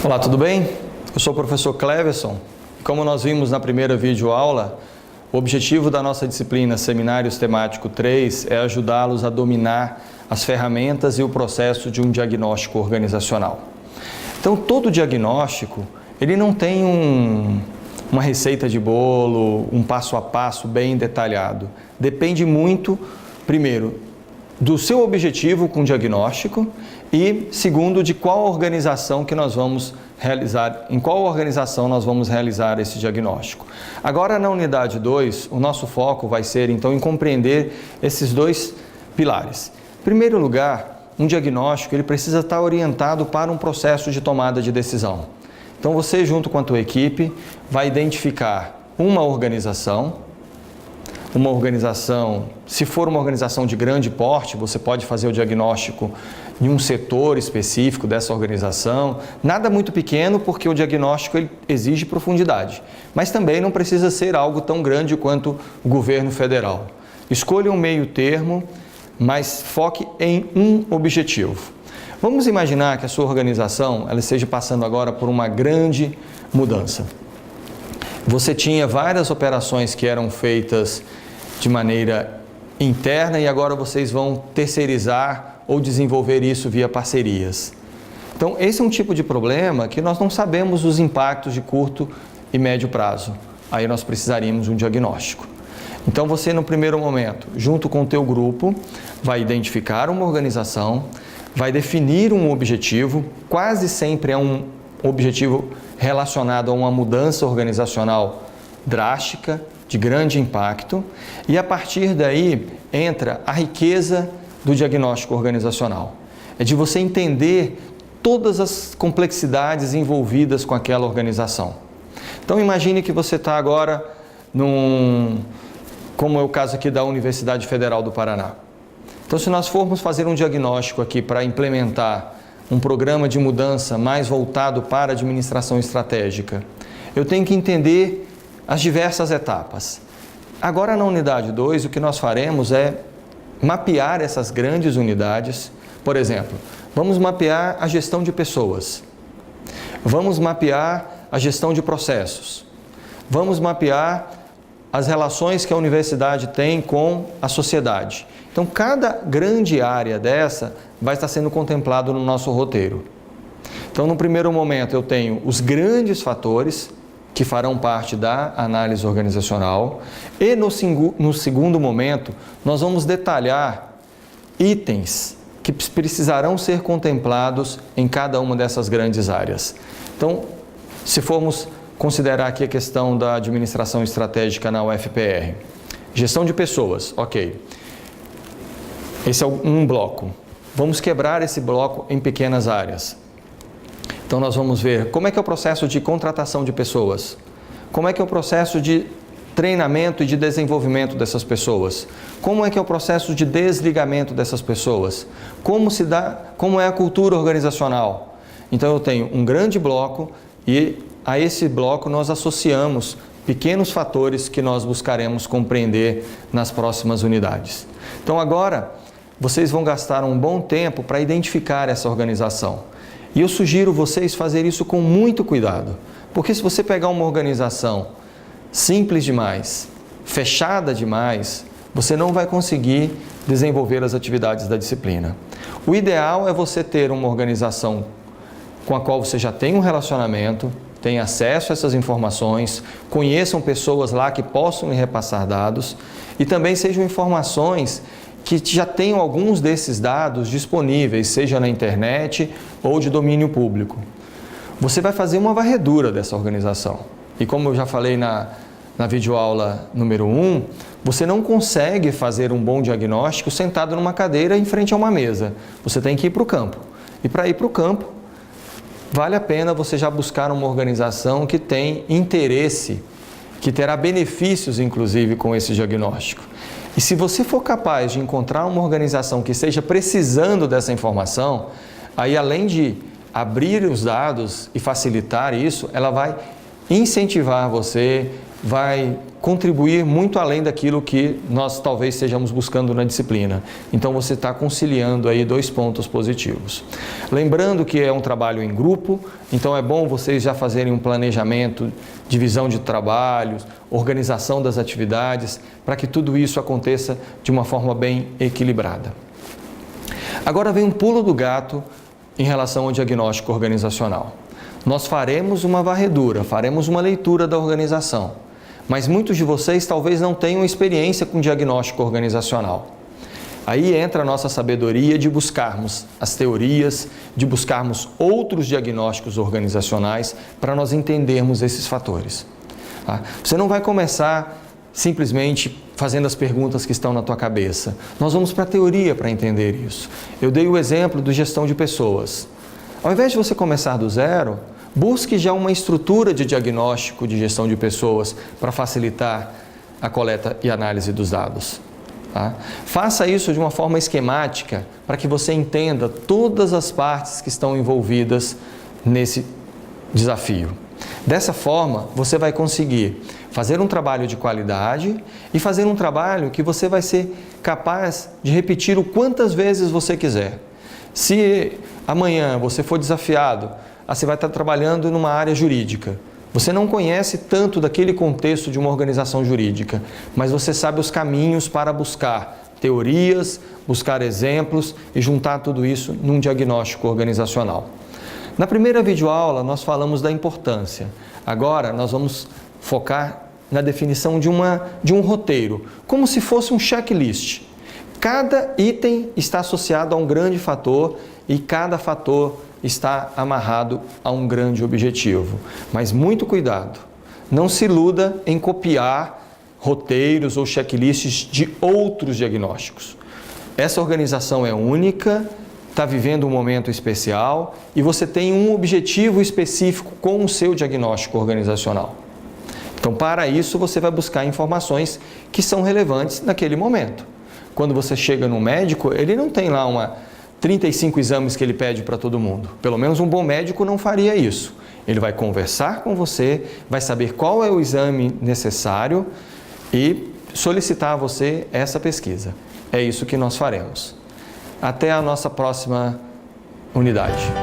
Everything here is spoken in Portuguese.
Olá, tudo bem? Eu sou o professor Cleverson. Como nós vimos na primeira videoaula, o objetivo da nossa disciplina Seminários Temático 3 é ajudá-los a dominar as ferramentas e o processo de um diagnóstico organizacional. Então, todo diagnóstico, ele não tem uma receita de bolo, um passo a passo bem detalhado. Depende muito, primeiro, do seu objetivo com o diagnóstico e, segundo, de qual organização que nós vamos realizar, em qual organização nós vamos realizar esse diagnóstico. Agora, na unidade 2, o nosso foco vai ser, então, em compreender esses dois pilares. Em primeiro lugar, um diagnóstico ele precisa estar orientado para um processo de tomada de decisão. Então, você, junto com a tua equipe, vai identificar uma organização, se for uma organização de grande porte, você pode fazer o diagnóstico em um setor específico dessa organização. Nada muito pequeno, porque o diagnóstico ele exige profundidade, mas também não precisa ser algo tão grande quanto o governo federal. Escolha um meio termo, mas foque em um objetivo. Vamos imaginar que a sua organização ela esteja passando agora por uma grande mudança. Você tinha várias operações que eram feitas de maneira interna e agora vocês vão terceirizar ou desenvolver isso via parcerias. Então, esse é um tipo de problema que nós não sabemos os impactos de curto e médio prazo. Aí nós precisaríamos de um diagnóstico. Então, você no primeiro momento, junto com o teu grupo, vai identificar uma organização, vai definir um objetivo, quase sempre é um objetivo relacionado a uma mudança organizacional drástica, de grande impacto, e a partir daí entra a riqueza do diagnóstico organizacional. É de você entender todas as complexidades envolvidas com aquela organização. Então imagine que você está agora como é o caso aqui da Universidade Federal do Paraná. Então se nós formos fazer um diagnóstico aqui para implementar um programa de mudança mais voltado para a administração estratégica, eu tenho que entender as diversas etapas. Agora na unidade 2, o que nós faremos é mapear essas grandes unidades. Por exemplo, vamos mapear a gestão de pessoas, vamos mapear a gestão de processos, vamos mapear as relações que a universidade tem com a sociedade. Então, cada grande área dessa vai estar sendo contemplado no nosso roteiro. Então, no primeiro momento, eu tenho os grandes fatores que farão parte da análise organizacional e no segundo momento, nós vamos detalhar itens que precisarão ser contemplados em cada uma dessas grandes áreas. Então, se formos considerar aqui a questão da administração estratégica na UFPR, gestão de pessoas, ok. Esse é um bloco. Vamos quebrar esse bloco em pequenas áreas. Então, nós vamos ver como é que é o processo de contratação de pessoas, como é que é o processo de treinamento e de desenvolvimento dessas pessoas, como é que é o processo de desligamento dessas pessoas, como é a cultura organizacional. Então, eu tenho um grande bloco e a esse bloco nós associamos pequenos fatores que nós buscaremos compreender nas próximas unidades. Então, agora, vocês vão gastar um bom tempo para identificar essa organização. E eu sugiro vocês fazer isso com muito cuidado, porque se você pegar uma organização simples demais, fechada demais, você não vai conseguir desenvolver as atividades da disciplina. O ideal é você ter uma organização com a qual você já tem um relacionamento, tem acesso a essas informações, conheçam pessoas lá que possam lhe repassar dados e também sejam informações que já tenham alguns desses dados disponíveis, seja na internet ou de domínio público. Você vai fazer uma varredura dessa organização. E como eu já falei na videoaula número 1, você não consegue fazer um bom diagnóstico sentado numa cadeira em frente a uma mesa. Você tem que ir para o campo. E para ir para o campo, vale a pena você já buscar uma organização que tem interesse, que terá benefícios, inclusive, com esse diagnóstico. E se você for capaz de encontrar uma organização que esteja precisando dessa informação, aí além de abrir os dados e facilitar isso, ela vai incentivar você vai contribuir muito além daquilo que nós talvez estejamos buscando na disciplina. Então você está conciliando aí 2 pontos positivos. Lembrando que é um trabalho em grupo, então é bom vocês já fazerem um planejamento, divisão de trabalhos, organização das atividades, para que tudo isso aconteça de uma forma bem equilibrada. Agora vem um pulo do gato em relação ao diagnóstico organizacional. Nós faremos uma varredura, faremos uma leitura da organização, mas muitos de vocês talvez não tenham experiência com diagnóstico organizacional. Aí entra a nossa sabedoria de buscarmos as teorias, de buscarmos outros diagnósticos organizacionais para nós entendermos esses fatores. Tá? Você não vai começar simplesmente fazendo as perguntas que estão na tua cabeça. Nós vamos para a teoria para entender isso. Eu dei o exemplo do gestão de pessoas. Ao invés de você começar do zero, busque já uma estrutura de diagnóstico de gestão de pessoas para facilitar a coleta e análise dos dados. Tá? Faça isso de uma forma esquemática para que você entenda todas as partes que estão envolvidas nesse desafio. Dessa forma, você vai conseguir fazer um trabalho de qualidade e fazer um trabalho que você vai ser capaz de repetir o quantas vezes você quiser. Se amanhã você for desafiado, você vai estar trabalhando numa área jurídica. Você não conhece tanto daquele contexto de uma organização jurídica, mas você sabe os caminhos para buscar teorias, buscar exemplos e juntar tudo isso num diagnóstico organizacional. Na primeira videoaula, nós falamos da importância. Agora, nós vamos focar na definição de um roteiro, como se fosse um checklist. Cada item está associado a um grande fator e cada fator está amarrado a um grande objetivo. Mas muito cuidado, não se iluda em copiar roteiros ou checklists de outros diagnósticos. Essa organização é única, está vivendo um momento especial e você tem um objetivo específico com o seu diagnóstico organizacional. Então, para isso, você vai buscar informações que são relevantes naquele momento. Quando você chega no médico, ele não tem lá 35 exames que ele pede para todo mundo. Pelo menos um bom médico não faria isso. Ele vai conversar com você, vai saber qual é o exame necessário e solicitar a você essa pesquisa. É isso que nós faremos. Até a nossa próxima unidade.